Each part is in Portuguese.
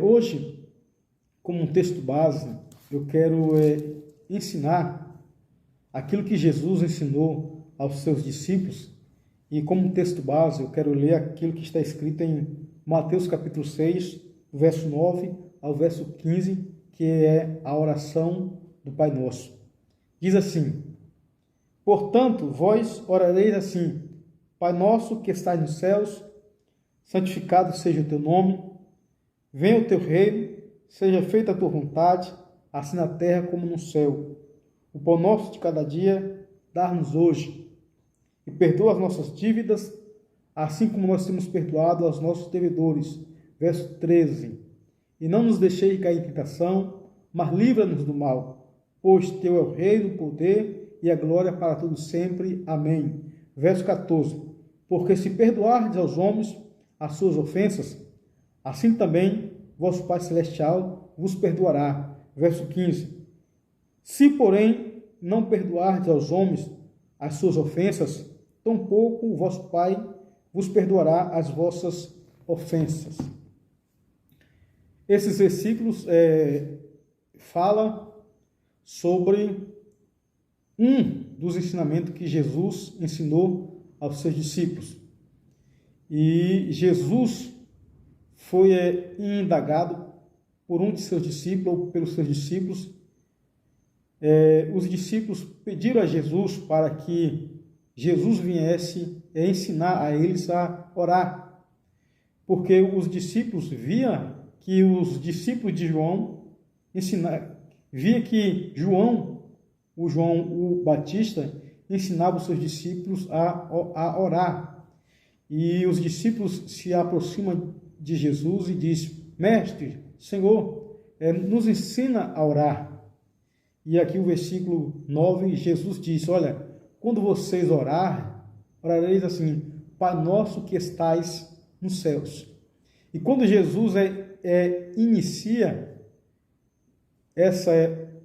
Hoje, como um texto base, eu quero ensinar aquilo que Jesus ensinou aos seus discípulos. E como um texto base, eu quero ler aquilo que está escrito em Mateus capítulo 6, verso 9 ao verso 15, que é a oração do Pai Nosso. Diz assim: portanto, vós orareis assim: Pai nosso que estás nos céus, santificado seja o teu nome, venha o teu reino, seja feita a tua vontade, assim na terra como no céu. O pão nosso de cada dia, dá-nos hoje, e perdoa as nossas dívidas, assim como nós temos perdoado aos nossos devedores. Verso 13. E não nos deixeis cair em tentação, mas livra-nos do mal, pois teu é o reino, o poder e a glória para todos sempre. Amém. Verso 14. Porque se perdoardes aos homens as suas ofensas, assim também vosso Pai Celestial vos perdoará. Verso 15. Se, porém, não perdoardes aos homens as suas ofensas, tampouco o vosso Pai vos perdoará as vossas ofensas. Esses versículos falam sobre um dos ensinamentos que Jesus ensinou aos seus discípulos. E Jesus foi indagado por um de seus discípulos, ou pelos seus discípulos. Os discípulos pediram a Jesus para que Jesus viesse ensinar a eles a orar, porque os discípulos viam que os discípulos de João via que João o Batista, ensinava os seus discípulos a orar. E os discípulos se aproximam de Jesus e dizem: Mestre, Senhor, nos ensina a orar. E aqui o versículo 9, Jesus diz: olha, quando vocês orareis assim: Pai nosso que estais nos céus. E quando Jesus inicia essa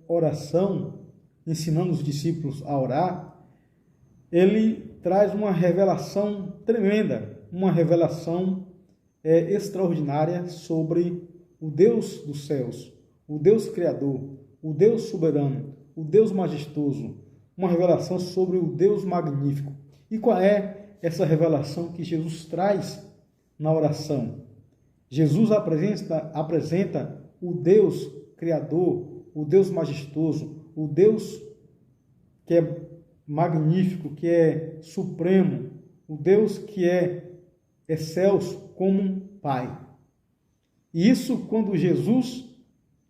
oração, ensinando os discípulos a orar, ele traz uma revelação tremenda, uma revelação extraordinária sobre o Deus dos céus, o Deus Criador, o Deus soberano, o Deus majestoso, uma revelação sobre o Deus magnífico. E qual é essa revelação que Jesus traz na oração? Jesus apresenta o Deus Criador, o Deus majestoso, o Deus que é magnífico, que é supremo, o Deus que é excelso como um Pai. E isso, quando Jesus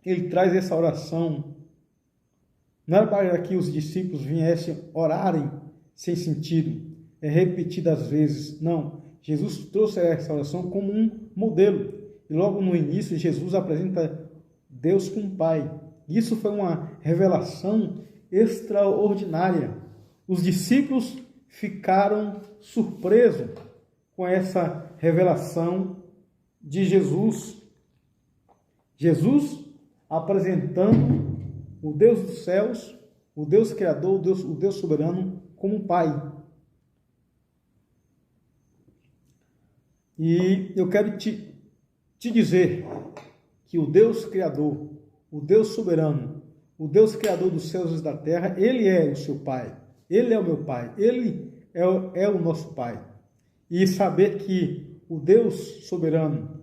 ele traz essa oração, não era para que os discípulos viessem orarem sem sentido, repetidas vezes. Não, Jesus trouxe essa oração como um modelo. E logo no início, Jesus apresenta Deus como Pai. Isso foi uma revelação extraordinária. Os discípulos ficaram surpresos com essa revelação de Jesus. Jesus apresentando o Deus dos céus, o Deus Criador, o Deus soberano, como um Pai. E eu quero te dizer que o Deus Criador, o Deus soberano, o Deus Criador dos céus e da terra, Ele é o seu Pai. Ele é o meu Pai. Ele é o nosso Pai. E saber que o Deus soberano,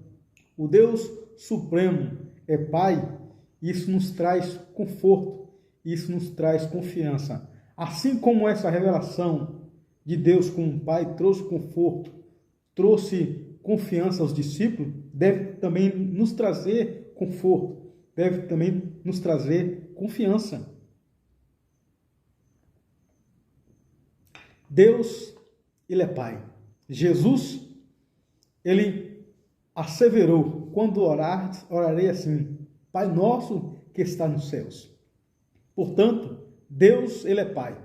o Deus supremo é Pai, isso nos traz conforto, isso nos traz confiança. Assim como essa revelação de Deus como um Pai trouxe conforto, trouxe confiança aos discípulos, deve também nos trazer conforto, deve também nos trazer confiança. Deus, Ele é Pai. Jesus, Ele asseverou: quando orarei assim: Pai nosso que está nos céus. Portanto, Deus, Ele é Pai.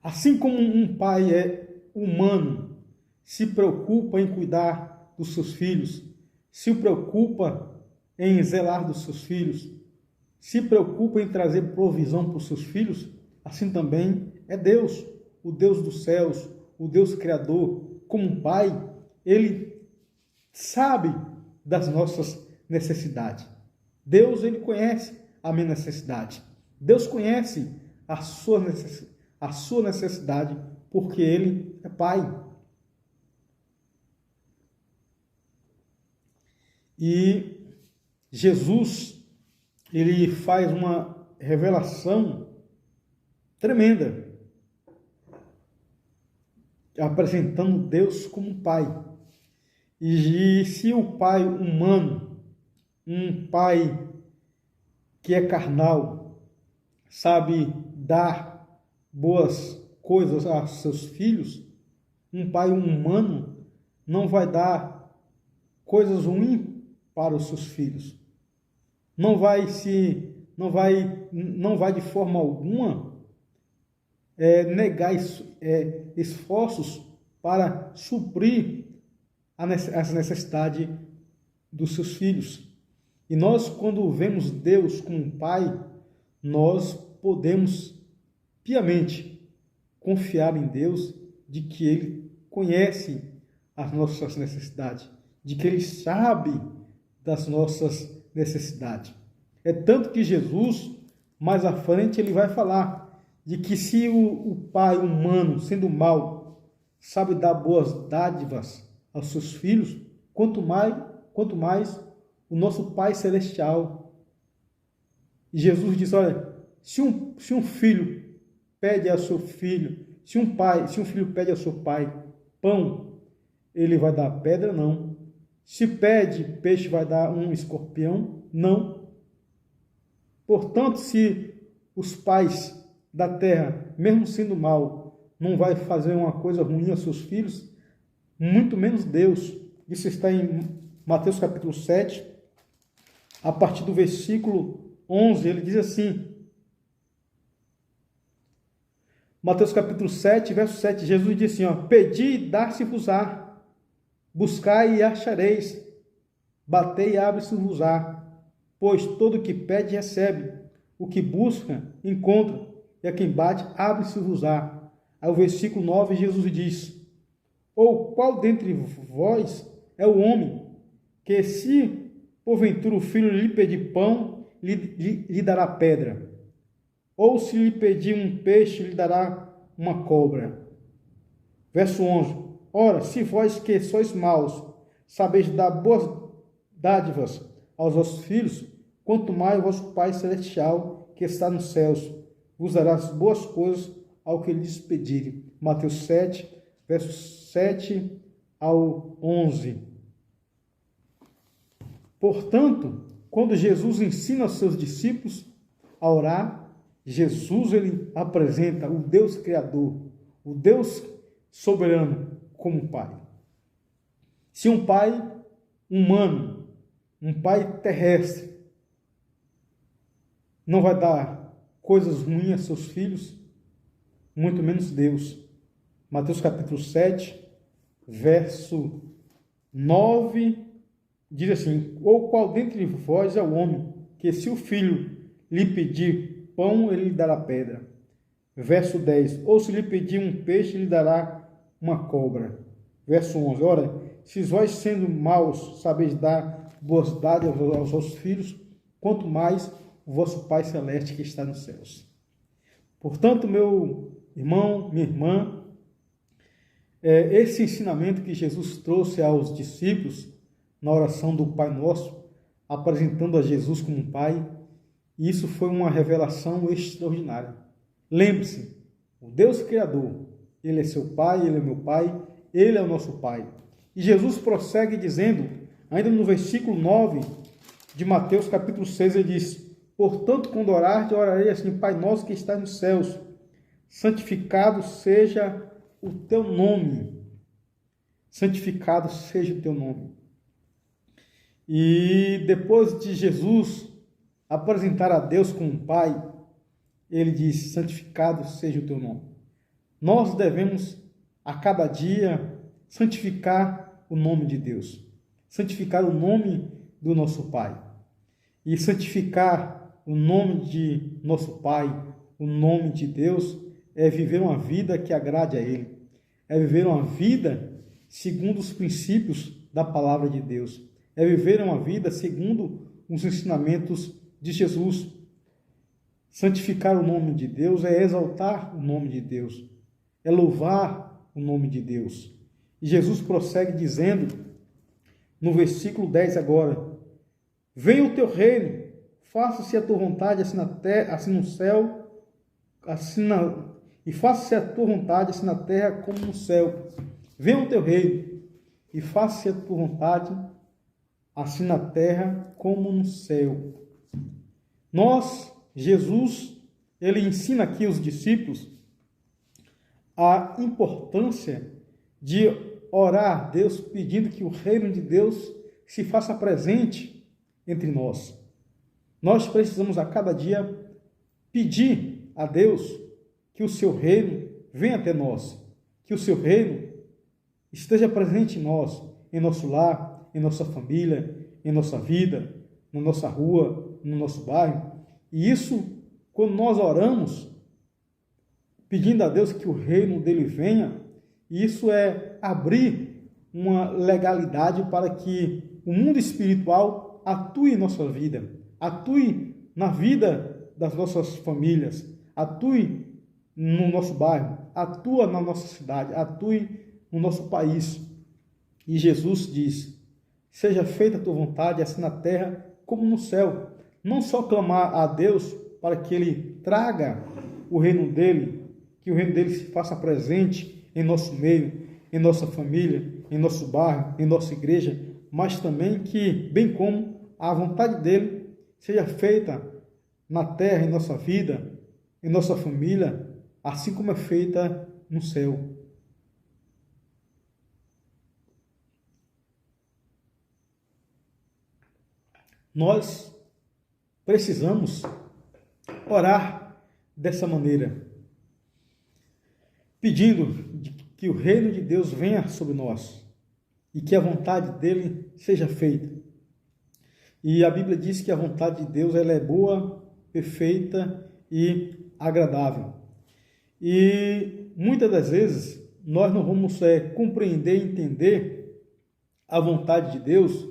Assim como um pai humano, se preocupa em cuidar dos seus filhos, se preocupa em zelar dos seus filhos, se preocupa em trazer provisão para os seus filhos, assim também é Deus, o Deus dos céus, o Deus Criador. Como um Pai, Ele sabe das nossas necessidade. Deus, ele conhece a minha necessidade. Deus conhece a sua necessidade, porque ele é Pai. E Jesus, ele faz uma revelação tremenda, apresentando Deus como Pai. E se o Pai humano, um Pai que é carnal, sabe dar boas coisas a seus filhos, um Pai humano não vai dar coisas ruins para os seus filhos. Não vai de forma alguma negar esforços para suprir as necessidades dos seus filhos. E nós, quando vemos Deus como um Pai, nós podemos piamente confiar em Deus de que Ele conhece as nossas necessidades, de que Ele sabe das nossas necessidades. É tanto que Jesus, mais à frente, ele vai falar de que se o pai humano, sendo mau, sabe dar boas dádivas aos seus filhos, quanto mais o nosso Pai Celestial. E Jesus diz, olha, se um filho pede ao seu filho, se um filho pede ao seu pai pão, ele vai dar pedra? Não. Se pede peixe, vai dar um escorpião? Não. Portanto, se os pais da terra, mesmo sendo mal, não vai fazer uma coisa ruim aos seus filhos, muito menos Deus. Isso está em Mateus capítulo 7, a partir do versículo 11, ele diz assim, Mateus capítulo 7, verso 7, Jesus diz assim, pedi e dar-se-vos-á, buscai e achareis, batei e abre-se-vos-á, pois todo o que pede recebe, o que busca encontra, e a quem bate abre-se-vos-á. Aí o versículo 9, Jesus diz, ou qual dentre vós é o homem, que se porventura o filho lhe pedir pão, lhe dará pedra? Ou se lhe pedir um peixe, lhe dará uma cobra? Verso 11. Ora, se vós que sois maus, sabeis dar boas dádivas aos vossos filhos, quanto mais o vosso Pai Celestial, que está nos céus, vos dará as boas coisas ao que lhes pedirem. Mateus 7, versos 7 ao 11. Portanto, quando Jesus ensina aos seus discípulos a orar, Jesus ele apresenta o Deus Criador, o Deus soberano como Pai. Se um pai humano, um pai terrestre, não vai dar coisas ruins a seus filhos, muito menos Deus. Mateus capítulo 7, verso 9, diz assim, ou qual dentre vós é o homem, que se o filho lhe pedir pão, ele lhe dará pedra? Verso 10, ou se lhe pedir um peixe, ele lhe dará uma cobra? Verso 11, ora, se vós sendo maus sabeis dar boas dádivas aos vossos filhos, quanto mais o vosso Pai Celeste que está nos céus. Portanto, meu irmão, minha irmã, esse ensinamento que Jesus trouxe aos discípulos na oração do Pai Nosso, apresentando a Jesus como um Pai, isso foi uma revelação extraordinária. Lembre-se, o Deus Criador, Ele é seu Pai, Ele é meu Pai, Ele é o nosso Pai. E Jesus prossegue dizendo, ainda no versículo 9 de Mateus capítulo 6, ele diz, portanto, quando orardes, orarei assim, Pai nosso que está nos céus, santificado seja o teu nome. Santificado seja o teu nome. E depois de Jesus apresentar a Deus como um Pai, ele diz, santificado seja o teu nome. Nós devemos, a cada dia, santificar o nome de Deus. Santificar o nome do nosso Pai. E santificar o nome de nosso Pai, o nome de Deus, é viver uma vida que agrade a Ele. É viver uma vida segundo os princípios da palavra de Deus. é viver uma vida segundo os ensinamentos de Jesus. Santificar o nome de Deus é exaltar o nome de Deus, é louvar o nome de Deus. E Jesus prossegue dizendo, no versículo 10 agora, venha o teu reino, faça-se a tua vontade, assim na terra, assim no céu, e faça-se a tua vontade, assim na terra como no céu. Venha o teu reino, e faça-se a tua vontade, assim na terra como no céu. Jesus, ele ensina aqui os discípulos a importância de orar a Deus, pedindo que o reino de Deus se faça presente entre nós. Nós precisamos a cada dia pedir a Deus que o seu reino venha até nós, que o seu reino esteja presente em nós, em nosso lar, em nossa família, em nossa vida, na nossa rua, no nosso bairro. E isso, quando nós oramos, pedindo a Deus que o reino dele venha, isso é abrir uma legalidade para que o mundo espiritual atue em nossa vida, atue na vida das nossas famílias, atue no nosso bairro, atua na nossa cidade, atue no nosso país. E Jesus diz, seja feita a tua vontade, assim na terra como no céu. Não só clamar a Deus para que Ele traga o reino dele, que o reino dele se faça presente em nosso meio, em nossa família, em nosso bairro, em nossa igreja, mas também que, bem como a vontade dele seja feita na terra, em nossa vida, em nossa família, assim como é feita no céu. Nós precisamos orar dessa maneira, pedindo que o reino de Deus venha sobre nós e que a vontade dele seja feita. E a Bíblia diz que a vontade de Deus ela é boa, perfeita e agradável. E muitas das vezes nós não vamos compreender e entender a vontade de Deus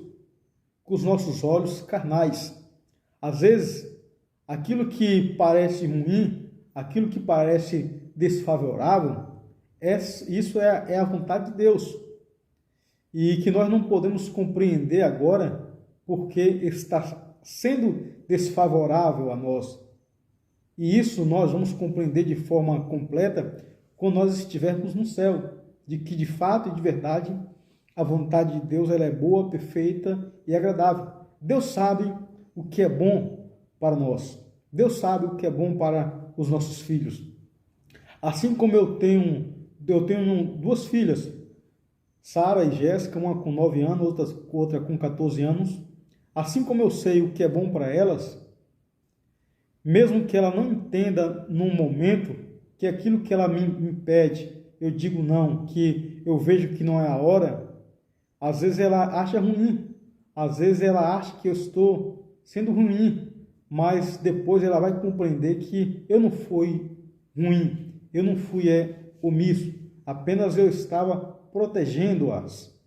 com os nossos olhos carnais. Às vezes, aquilo que parece ruim, aquilo que parece desfavorável, isso é a vontade de Deus. E que nós não podemos compreender agora porque está sendo desfavorável a nós. E isso nós vamos compreender de forma completa quando nós estivermos no céu, de que de fato e de verdade a vontade de Deus ela é boa, perfeita e agradável. Deus sabe o que é bom para nós. Deus sabe o que é bom para os nossos filhos. Assim como eu tenho duas filhas, Sara e Jéssica, uma com 9 anos, outra com 14 anos. Assim como eu sei o que é bom para elas, mesmo que ela não entenda num momento que aquilo que ela me pede, eu digo não, que eu vejo que não é a hora, às vezes ela acha ruim, às vezes ela acha que eu estou sendo ruim, mas depois ela vai compreender que eu não fui ruim, eu não fui omisso, apenas eu estava protegendo-as.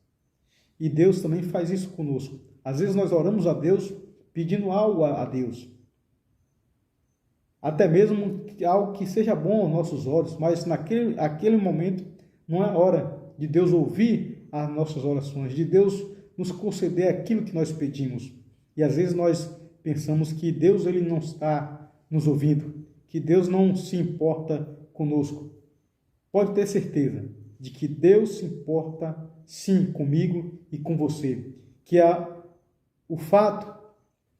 E Deus também faz isso conosco. Às vezes nós oramos a Deus pedindo algo a Deus, até mesmo algo que seja bom aos nossos olhos, mas naquele momento não é hora de Deus ouvir as nossas orações, de Deus nos conceder aquilo que nós pedimos. E às vezes nós pensamos que Deus ele não está nos ouvindo, que Deus não se importa conosco. Pode ter certeza de que Deus se importa sim comigo e com você, que o fato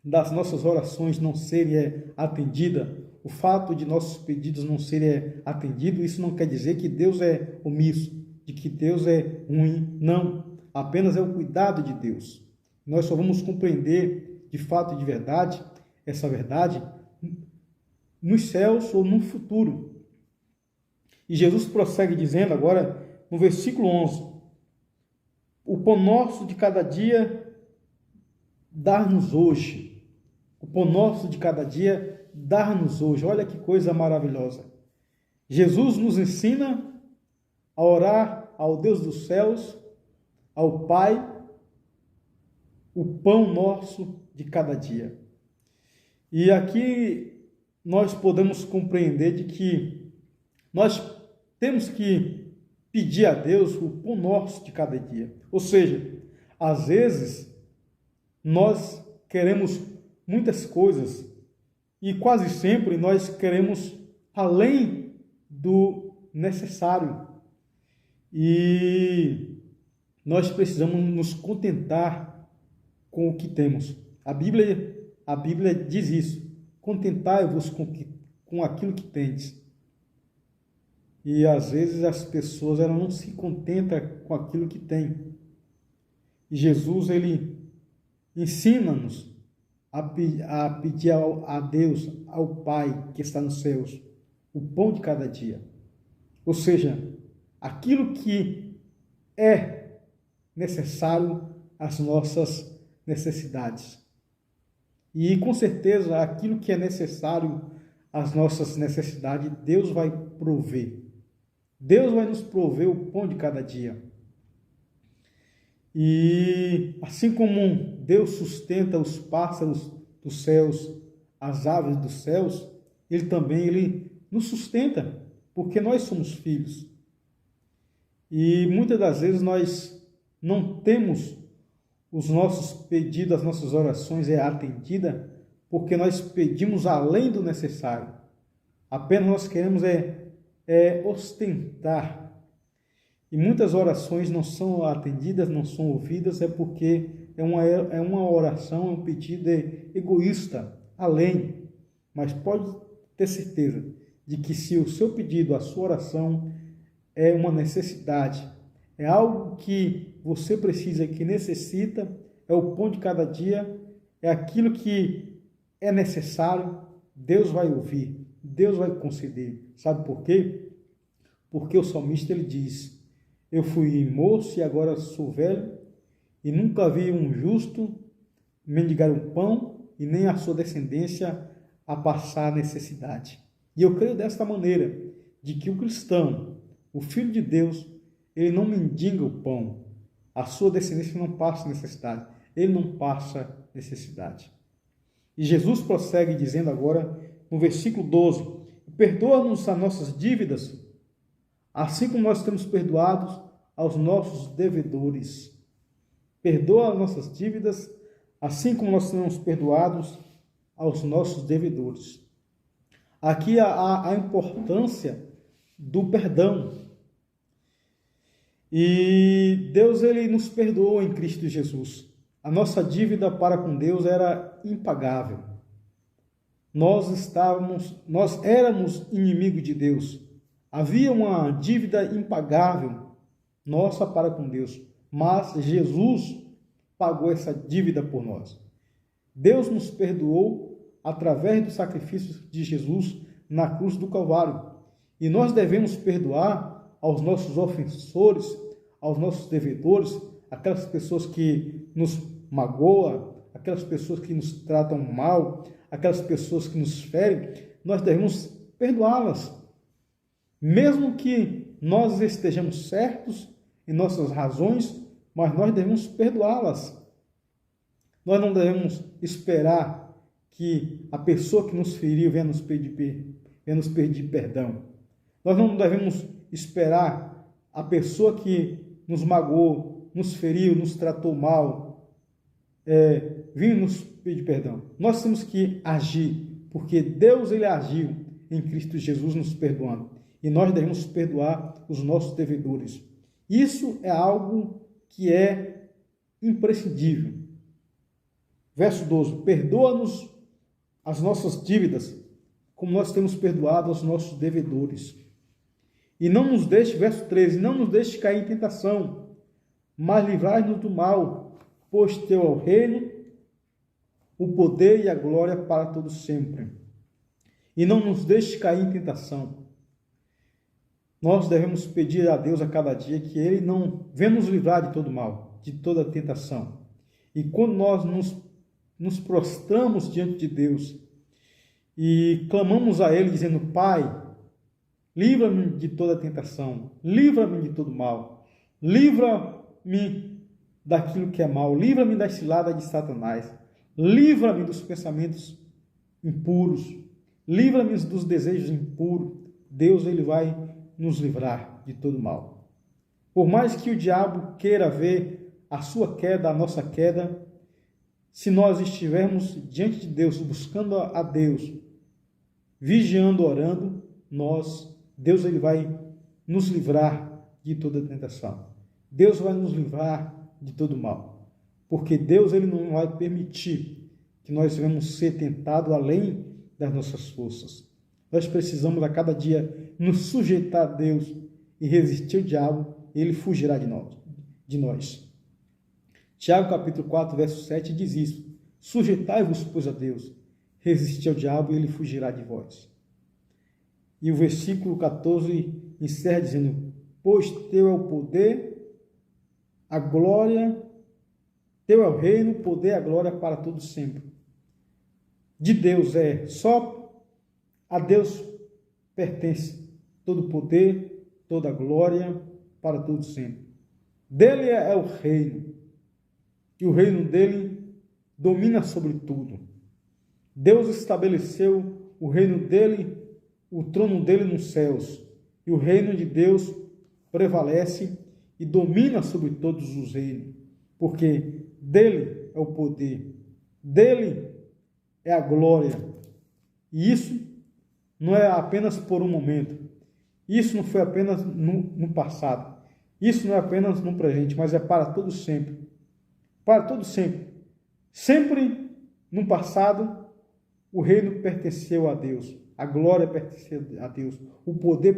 das nossas orações não serem atendidas, o fato de nossos pedidos não serem atendidos, isso não quer dizer que Deus é omisso, de que Deus é ruim, não. Apenas é o cuidado de Deus. Nós só vamos compreender de fato e de verdade, essa verdade, nos céus ou no futuro. E Jesus prossegue dizendo agora, no versículo 11, o pão nosso de cada dia dá-nos hoje. O pão nosso de cada dia dá-nos hoje. Olha que coisa maravilhosa. Jesus nos ensina a orar ao Deus dos céus, ao Pai, o pão nosso de cada dia. E aqui nós podemos compreender de que nós temos que pedir a Deus o pão nosso de cada dia. Ou seja, às vezes nós queremos muitas coisas e quase sempre nós queremos além do necessário. E nós precisamos nos contentar com o que temos. A Bíblia diz isso: contentai-vos com aquilo que tendes. E às vezes as pessoas elas não se contentam com aquilo que têm. E Jesus, ele ensina-nos a pedir a Deus, ao Pai que está nos céus, o pão de cada dia. Ou seja, aquilo que é necessário às nossas necessidades. E com certeza aquilo que é necessário às nossas necessidades, Deus vai prover. Deus vai nos prover o pão de cada dia. E assim como Deus sustenta os pássaros dos céus, as aves dos céus, Ele nos sustenta, porque nós somos filhos. E muitas das vezes nós não temos os nossos pedidos, as nossas orações atendidas, porque nós pedimos além do necessário. Apenas nós queremos ostentar. E muitas orações não são atendidas, não são ouvidas, porque é uma oração, é um pedido egoísta, além. Mas pode ter certeza de que se o seu pedido, a sua oração é uma necessidade, é algo que você precisa, que necessita, é o pão de cada dia, é aquilo que é necessário, Deus vai ouvir, Deus vai conceder. Sabe por quê? Porque o salmista ele diz: eu fui moço e agora sou velho, e nunca vi um justo mendigar um pão, e nem a sua descendência a passar necessidade. E eu creio desta maneira, de que o cristão, o Filho de Deus, ele não mendiga o pão, a sua descendência não passa necessidade, ele não passa necessidade. E Jesus prossegue dizendo agora, no versículo 12, perdoa-nos as nossas dívidas, assim como nós temos perdoados aos nossos devedores. Perdoa as nossas dívidas, assim como nós temos perdoados aos nossos devedores. Aqui a importância do perdão. E Deus ele nos perdoou em Cristo Jesus. A nossa dívida para com Deus era impagável. Nós éramos inimigos de Deus. Havia uma dívida impagável nossa para com Deus, mas Jesus pagou essa dívida por nós. Deus nos perdoou através do sacrifício de Jesus na cruz do Calvário. E nós devemos perdoar aos nossos ofensores, aos nossos devedores, aquelas pessoas que nos magoam, aquelas pessoas que nos tratam mal, aquelas pessoas que nos ferem, nós devemos perdoá-las. Mesmo que nós estejamos certos em nossas razões, mas nós devemos perdoá-las. Nós não devemos esperar que a pessoa que nos feriu venha nos pedir perdão. Nós não devemos esperar a pessoa que nos magoou, nos feriu, nos tratou mal, vir nos pedir perdão. Nós temos que agir, porque Deus ele agiu em Cristo Jesus nos perdoando. E nós devemos perdoar os nossos devedores. Isso é algo que é imprescindível. Verso 12. Perdoa-nos as nossas dívidas, como nós temos perdoado aos nossos devedores. E não nos deixe, verso 13, não nos deixe cair em tentação, mas livrai-nos do mal, pois teu é o reino, o poder e a glória para todos sempre. E não nos deixe cair em tentação. Nós devemos pedir a Deus a cada dia que Ele não venha nos livrar de todo mal, de toda tentação. E quando nós nos prostramos diante de Deus e clamamos a Ele dizendo: Pai, livra-me de toda tentação, livra-me de todo mal, livra-me daquilo que é mal, livra-me das ciladas de Satanás, livra-me dos pensamentos impuros, livra-me dos desejos impuros. Deus, ele vai nos livrar de todo mal. Por mais que o diabo queira ver a sua queda, a nossa queda, se nós estivermos diante de Deus, buscando a Deus, vigiando, orando, Deus, ele vai nos livrar de toda tentação. Deus vai nos livrar de todo mal. Porque Deus, ele não vai permitir que nós venhamos ser tentados além das nossas forças. Nós precisamos a cada dia nos sujeitar a Deus e resistir ao diabo, e ele fugirá de nós. Tiago capítulo 4, verso 7 diz isso: sujeitai-vos, pois, a Deus, resisti ao diabo e ele fugirá de vós. E o versículo 14 encerra dizendo: pois teu é o poder, a glória, teu é o reino, o poder e a glória para todos sempre. De Deus só a Deus pertence todo o poder, toda a glória para todos sempre. Dele é o reino, e o reino dele domina sobre tudo. Deus estabeleceu o reino dele, o trono dele nos céus, e o reino de Deus prevalece e domina sobre todos os reinos, porque dele é o poder, dele é a glória, e isso não é apenas por um momento, isso não foi apenas no passado, isso não é apenas no presente, mas é para todo sempre, para todo sempre. Sempre no passado o reino pertenceu a Deus, a glória pertenceu a Deus, o poder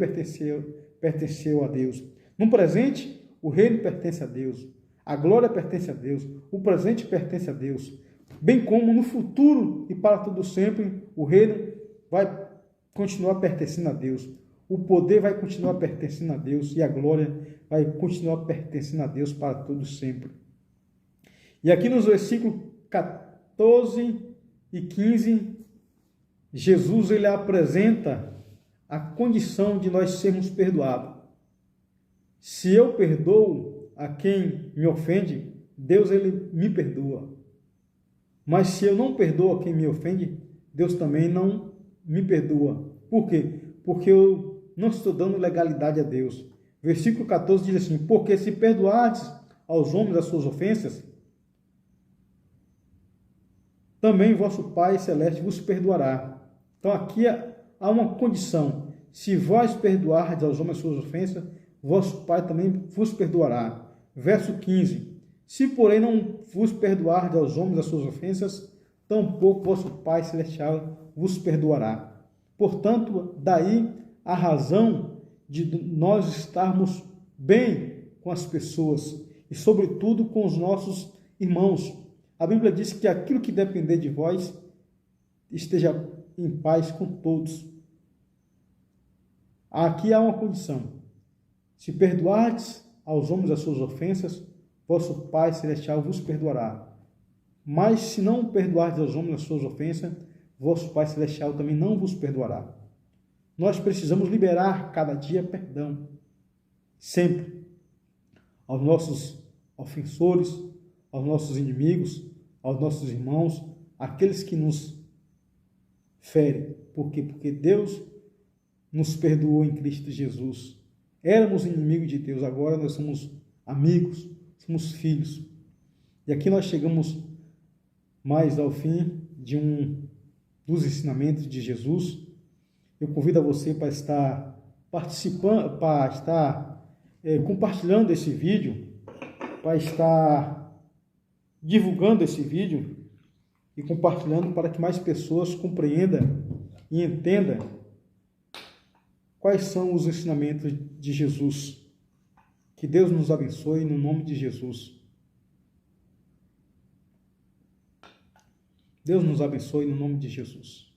pertenceu a Deus. No presente o reino pertence a Deus, a glória pertence a Deus, o presente pertence a Deus, bem como no futuro e para todo sempre o reino vai continuar pertencendo a Deus, o poder vai continuar pertencendo a Deus e a glória vai continuar pertencendo a Deus para todo sempre. E aqui nos versículos 14 e 15, Jesus, ele apresenta a condição de nós sermos perdoados. Se eu perdoo a quem me ofende, Deus, ele me perdoa. Mas se eu não perdoo a quem me ofende, Deus também não me perdoa. Por quê? Porque eu não estou dando legalidade a Deus. Versículo 14 diz assim: porque se perdoardes aos homens as suas ofensas, também vosso Pai Celeste vos perdoará. Então aqui há uma condição: se vós perdoardes aos homens as suas ofensas, vosso Pai também vos perdoará. Verso 15: se porém não vos perdoardes aos homens as suas ofensas, tampouco vosso Pai Celestial vos perdoará. Portanto, daí a razão de nós estarmos bem com as pessoas e, sobretudo, com os nossos irmãos. A Bíblia diz que aquilo que depender de vós, esteja em paz com todos. Aqui há uma condição: se perdoardes aos homens as suas ofensas, vosso Pai Celestial vos perdoará. Mas se não perdoardes aos homens as suas ofensas, vosso Pai Celestial também não vos perdoará. Nós precisamos liberar cada dia perdão, sempre, aos nossos ofensores, aos nossos inimigos, aos nossos irmãos, aqueles que nos ferem. Por quê? Porque Deus nos perdoou em Cristo Jesus. Éramos inimigos de Deus, agora nós somos amigos, somos filhos. E aqui nós chegamos mais ao fim dos ensinamentos de Jesus. Eu convido a você para estar participando, para estar compartilhando esse vídeo, para estar divulgando esse vídeo e compartilhando para que mais pessoas compreendam e entendam quais são os ensinamentos de Jesus. Que Deus nos abençoe no nome de Jesus. Deus nos abençoe no nome de Jesus.